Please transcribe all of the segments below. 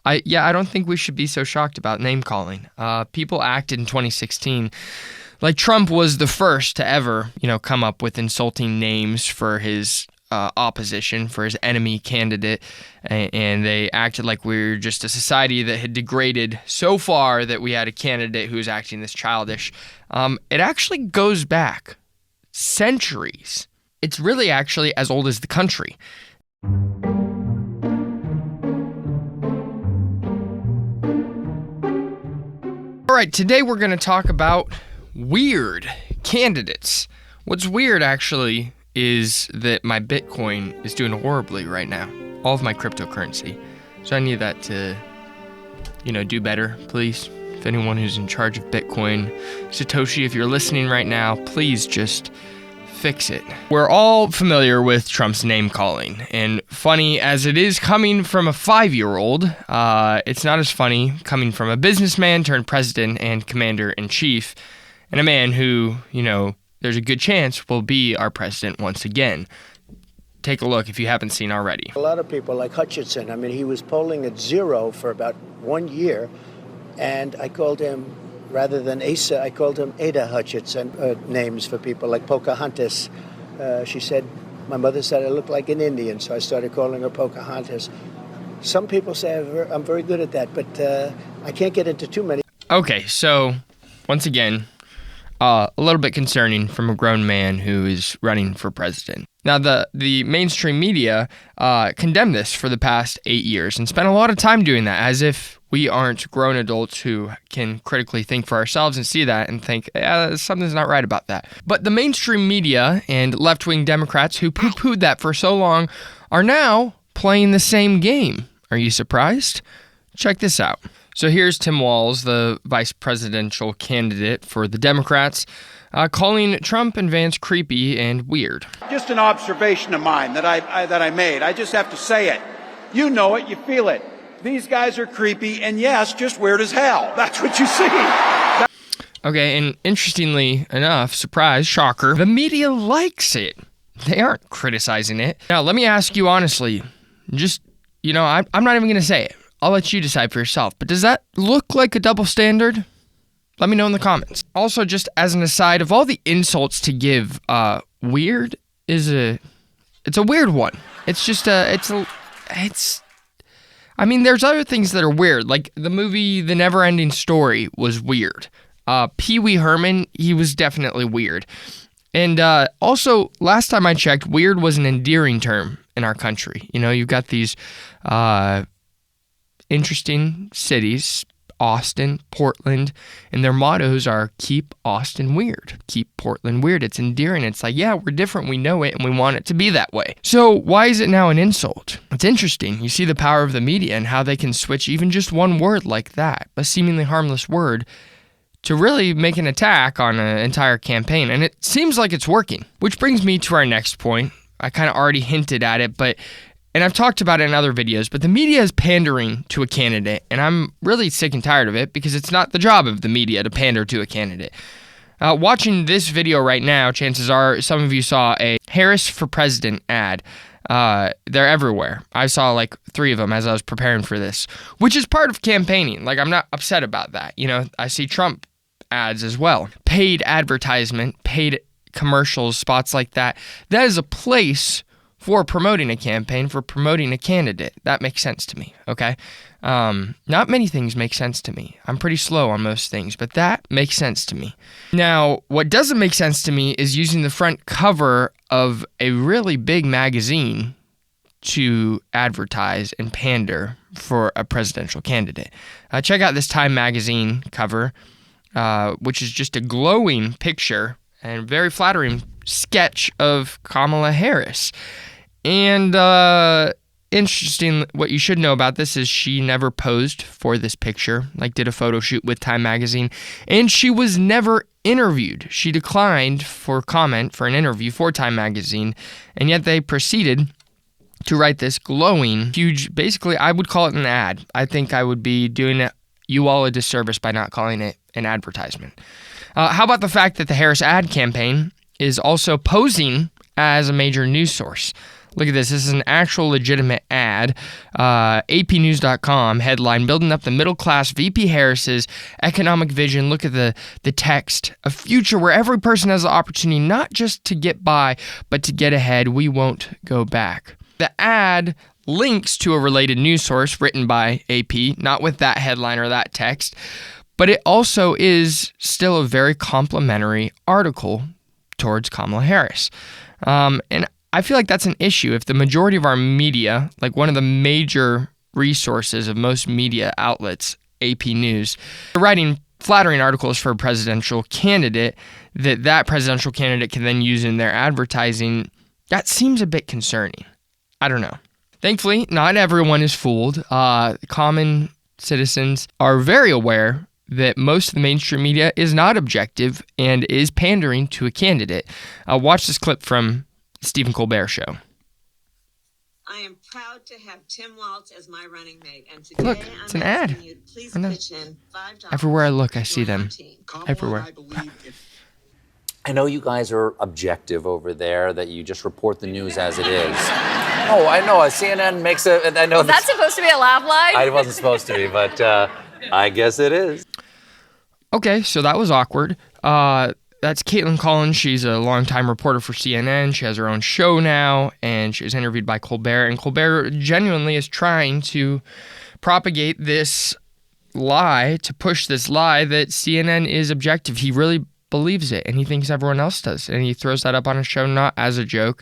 I don't think we should be so shocked about name calling. People acted in 2016 like Trump was the first to ever, come up with insulting names for his opposition, for his enemy candidate, and they acted like we were just a society that had degraded so far that we had a candidate who was acting this childish. It actually goes back centuries. It's really actually as old as the country. All right, today we're going to talk about weird candidates. What's weird, actually, is that my Bitcoin is doing horribly right now. All of my cryptocurrency. So I need that to, do better, please. If anyone who's in charge of Bitcoin, Satoshi, if you're listening right now, please just fix it. We're all familiar with Trump's name calling, and funny as it is coming from a 5-year-old, it's not as funny coming from a businessman turned president and commander-in-chief, and a man who, there's a good chance will be our president once again. Take a look if you haven't seen already. A lot of people like Hutchinson, he was polling at 0 for about 1 year, and I called him, rather than Asa, I called him Ada Hutchinson. Names for people like Pocahontas. She said, my mother said I look like an Indian, so I started calling her Pocahontas. Some people say I'm very good at that, but I can't get into too many. Okay, so once again, a little bit concerning from a grown man who is running for president. Now, the mainstream media condemned this for the past 8 years and spent a lot of time doing that, as if we aren't grown adults who can critically think for ourselves and see that and think, something's not right about that. But the mainstream media and left-wing Democrats who poo-pooed that for so long are now playing the same game. Are you surprised? Check this out. So here's Tim Walz, the vice presidential candidate for the Democrats, calling Trump and Vance creepy and weird. Just an observation of mine that I made. I just have to say it. You know it, you feel it. These guys are creepy and, yes, just weird as hell. That's what you see. Okay, and interestingly enough, surprise, shocker, the media likes it. They aren't criticizing it. Now, let me ask you honestly, just, I'm not even going to say it. I'll let you decide for yourself. But does that look like a double standard? Let me know in the comments. Also, just as an aside, of all the insults to give, weird is it's a weird one. It's just there's other things that are weird. Like the movie The Never-Ending Story was weird. Pee Wee Herman, he was definitely weird. And also, last time I checked, weird was an endearing term in our country. You've got these interesting cities, Austin, Portland, and their mottos are keep Austin weird, keep Portland weird. It's endearing. It's like, yeah, we're different. We know it, and we want it to be that way. So why is it now an insult? It's interesting. You see the power of the media and how they can switch even just one word like that, a seemingly harmless word, to really make an attack on an entire campaign. And it seems like it's working, which brings me to our next point. I kind of already hinted at it, and I've talked about it in other videos, but the media is pandering to a candidate, and I'm really sick and tired of it because it's not the job of the media to pander to a candidate. Watching this video right now, chances are some of you saw a Harris for President ad. They're everywhere. I saw like 3 of them as I was preparing for this, which is part of campaigning. Like, I'm not upset about that. I see Trump ads as well. Paid advertisement, paid commercials, spots like that. That is a place for promoting a campaign, for promoting a candidate. That makes sense to me, okay? Not many things make sense to me. I'm pretty slow on most things, but that makes sense to me. Now, what doesn't make sense to me is using the front cover of a really big magazine to advertise and pander for a presidential candidate. Check out this Time magazine cover, which is just a glowing picture and very flattering sketch of Kamala Harris. And interesting, what you should know about this is she never posed for this picture, like did a photo shoot with Time magazine, and she was never interviewed. She declined for comment for an interview for Time magazine, and yet they proceeded to write this glowing, huge, basically I would call it an ad. I think I would be doing you all a disservice by not calling it an advertisement. How about the fact that the Harris ad campaign is also posing as a major news source? Look at this. This is an actual legitimate ad. APnews.com headline, building up the middle class, VP Harris's economic vision. Look at the text. A future where every person has the opportunity not just to get by, but to get ahead. We won't go back. The ad links to a related news source written by AP, not with that headline or that text, but it also is still a very complimentary article towards Kamala Harris. And I feel like that's an issue. If the majority of our media, like one of the major resources of most media outlets, AP News, are writing flattering articles for a presidential candidate that presidential candidate can then use in their advertising, that seems a bit concerning. I don't know. Thankfully, not everyone is fooled. Common citizens are very aware that most of the mainstream media is not objective and is pandering to a candidate. Watch this clip from Stephen Colbert Show. I am proud to have Tim Walz as my running mate. And today Look, it's an ad. You, please pitch in $5 Everywhere I look, I see them. Everywhere. I know you guys are objective over there, that you just report the news as it is. Oh, I know. CNN makes a... I know. Was that supposed to be a laugh line? I wasn't supposed to be, but I guess it is. Okay, so that was awkward. That's Caitlin Collins. She's a longtime reporter for CNN. She has her own show now, and she was interviewed by Colbert. And Colbert genuinely is trying to propagate this lie, to push this lie that CNN is objective. He really believes it, and he thinks everyone else does. And he throws that up on his show, not as a joke.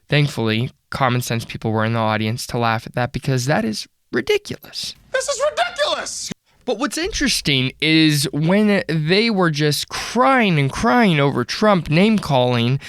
Thankfully, common sense people were in the audience to laugh at that, because that is ridiculous. This is ridiculous! But what's interesting is when they were just crying and crying over Trump name-calling,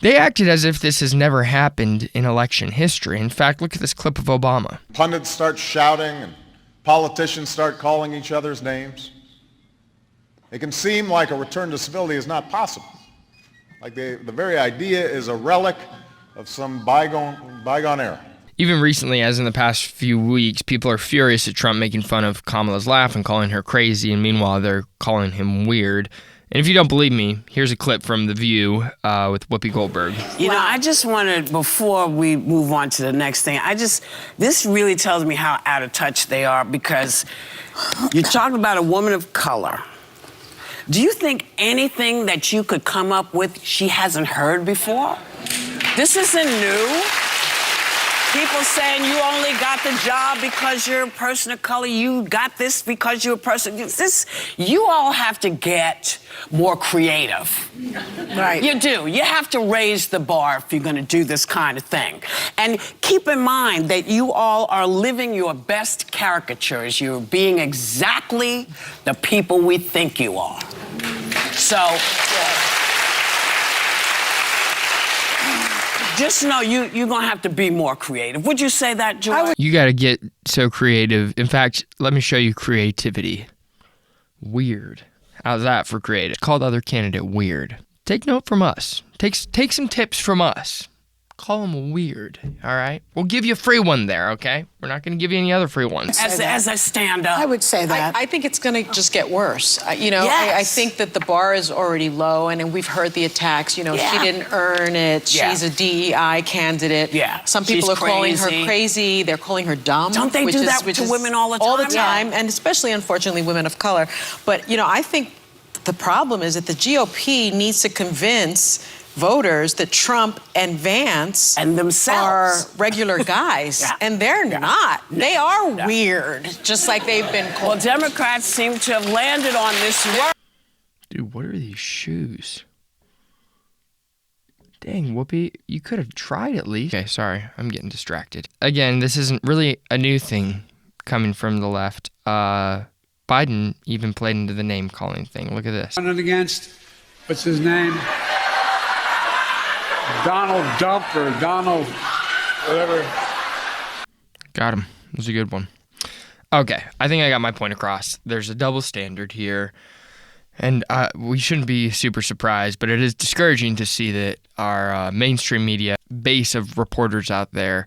they acted as if this has never happened in election history. In fact, look at this clip of Obama. Pundits start shouting and politicians start calling each other's names. It can seem like a return to civility is not possible. Like the very idea is a relic of some bygone era. Even recently, as in the past few weeks, people are furious at Trump making fun of Kamala's laugh and calling her crazy, and meanwhile, they're calling him weird. And if you don't believe me, here's a clip from The View with Whoopi Goldberg. You know, I just wanted, before we move on to the next thing, this really tells me how out of touch they are, because you're talking about a woman of color. Do you think anything that you could come up with she hasn't heard before? This isn't new. People saying you only got the job because you're a person of color. You got this because you're a person. You all have to get more creative. Right. You do. You have to raise the bar if you're going to do this kind of thing. And keep in mind that you all are living your best caricatures. You're being exactly the people we think you are. So... just know you're going to have to be more creative. Would you say that, Joy? You got to get so creative. In fact, let me show you creativity. Weird. How's that for creative? Call the other candidate weird. Take note from us. Take some tips from us. Call them weird, all right? We'll give you a free one there, okay? We're not going to give you any other free ones. As I stand up. I would say that. I think it's going to just get worse. Yes. I think that the bar is already low, and we've heard the attacks. She didn't earn it. Yeah. She's a DEI candidate. Yeah. Some people are calling her crazy. They're calling her dumb. Don't they do that to women all the time? All the time, and especially, unfortunately, women of color. But, I think the problem is that the GOP needs to convince voters that Trump and Vance and themselves are regular guys, and they're not. They are weird, just like they've been called. Well, Democrats seem to have landed on this word. Dude, what are these shoes? Dang, Whoopi, you could have tried at least. Okay, sorry, I'm getting distracted. Again, this isn't really a new thing coming from the left. Biden even played into the name-calling thing. Look at this. Running against, what's his name? Donald Dump or Donald whatever. Got him. It was a good one. Okay, I think I got my point across. There's a double standard here, and we shouldn't be super surprised, but it is discouraging to see that our mainstream media base of reporters out there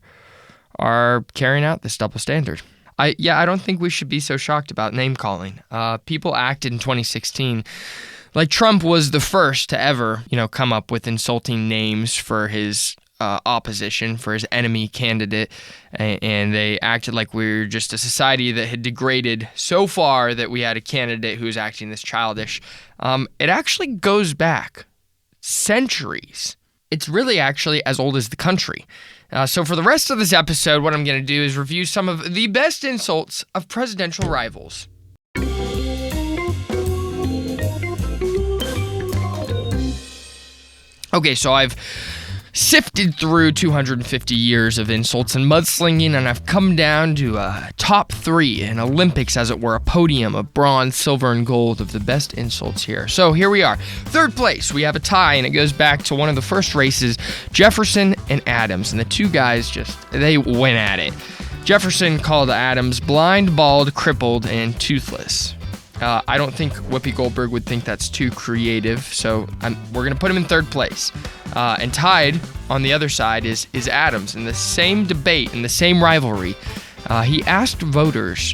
are carrying out this double standard. I don't think we should be so shocked about name-calling. People acted in 2016 like Trump was the first to ever, come up with insulting names for his opposition, for his enemy candidate, and they acted like we were just a society that had degraded so far that we had a candidate who was acting this childish. It actually goes back centuries. It's really actually as old as the country. So for the rest of this episode, what I'm going to do is review some of the best insults of presidential rivals. Okay, so I've sifted through 250 years of insults and mudslinging, and I've come down to a top 3, an Olympics, as it were, a podium of bronze, silver, and gold of the best insults here. So here we are. 3rd place, we have a tie, and it goes back to one of the first races, Jefferson and Adams, and the two guys they went at it. Jefferson called Adams blind, bald, crippled, and toothless. I don't think Whoopi Goldberg would think that's too creative, so we're going to put him in 3rd place. And tied on the other side is Adams. In the same debate, in the same rivalry, he asked voters,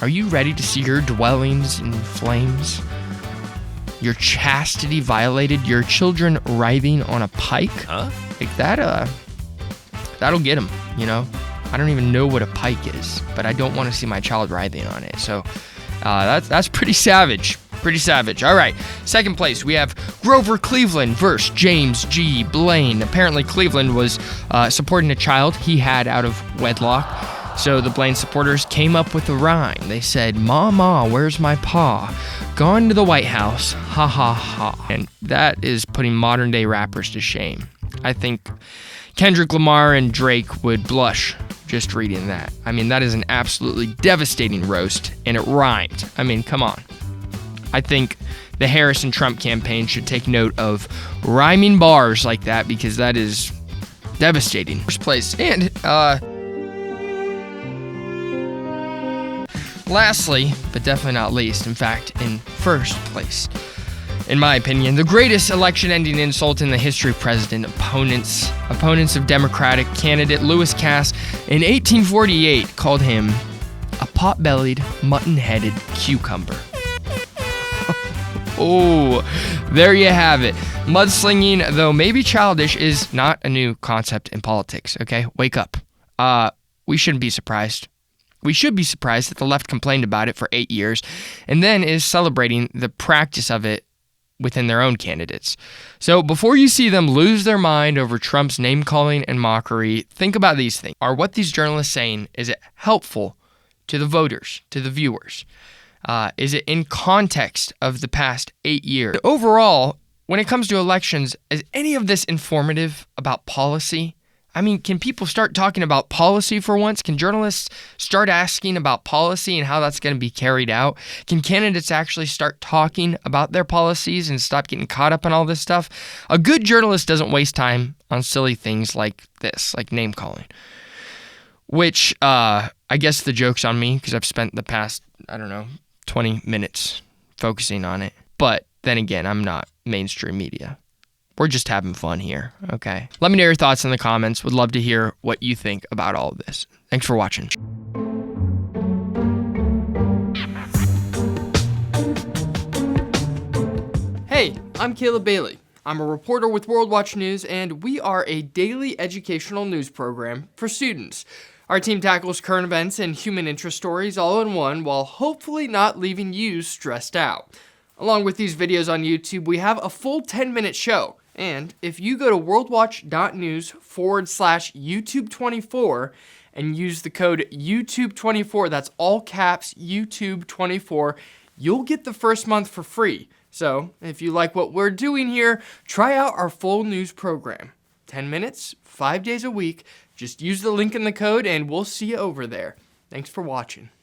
"Are you ready to see your dwellings in flames? Your chastity violated? Your children writhing on a pike?" Huh? Like that, that'll get him, you know? I don't even know what a pike is, but I don't want to see my child writhing on it, so... That's pretty savage. Pretty savage. All right. 2nd place, we have Grover Cleveland versus James G. Blaine. Apparently, Cleveland was supporting a child he had out of wedlock. So the Blaine supporters came up with a rhyme. They said, "Ma, ma, where's my pa? Gone to the White House. Ha, ha, ha." And that is putting modern-day rappers to shame. I think Kendrick Lamar and Drake would blush just reading that. I mean, that is an absolutely devastating roast, and it rhymed. I mean, come on. I think the Harris and Trump campaign should take note of rhyming bars like that, because that is devastating. 1st place. And, lastly, but definitely not least, in fact, in 1st place, in my opinion, the greatest election-ending insult in the history of president. Opponents of Democratic candidate Lewis Cass in 1848 called him a pot-bellied, mutton-headed cucumber. Oh, there you have it. Mudslinging, though maybe childish, is not a new concept in politics, okay? Wake up. We shouldn't be surprised. We should be surprised that the left complained about it for 8 years and then is celebrating the practice of it within their own candidates. So before you see them lose their mind over Trump's name-calling and mockery, think about these things. Are what these journalists saying, is it helpful to the voters, to the viewers? Is it in context of the past 8 years? Overall, when it comes to elections, is any of this informative about policy? I mean, can people start talking about policy for once? Can journalists start asking about policy and how that's going to be carried out? Can candidates actually start talking about their policies and stop getting caught up in all this stuff? A good journalist doesn't waste time on silly things like this, like name calling. Which, I guess the joke's on me because I've spent the past, 20 minutes focusing on it. But then again, I'm not mainstream media. We're just having fun here, okay? Let me know your thoughts in the comments. Would love to hear what you think about all of this. Thanks for watching. Hey, I'm Caleb Bailey. I'm a reporter with World Watch News, and we are a daily educational news program for students. Our team tackles current events and human interest stories all in one, while hopefully not leaving you stressed out. Along with these videos on YouTube, we have a full 10-minute show. And if you go to worldwatch.news/YouTube24 and use the code YouTube24, that's all caps YouTube24, you'll get the first month for free. So if you like what we're doing here, try out our full news program. 10 minutes, 5 days a week. Just use the link in the code and we'll see you over there. Thanks for watching.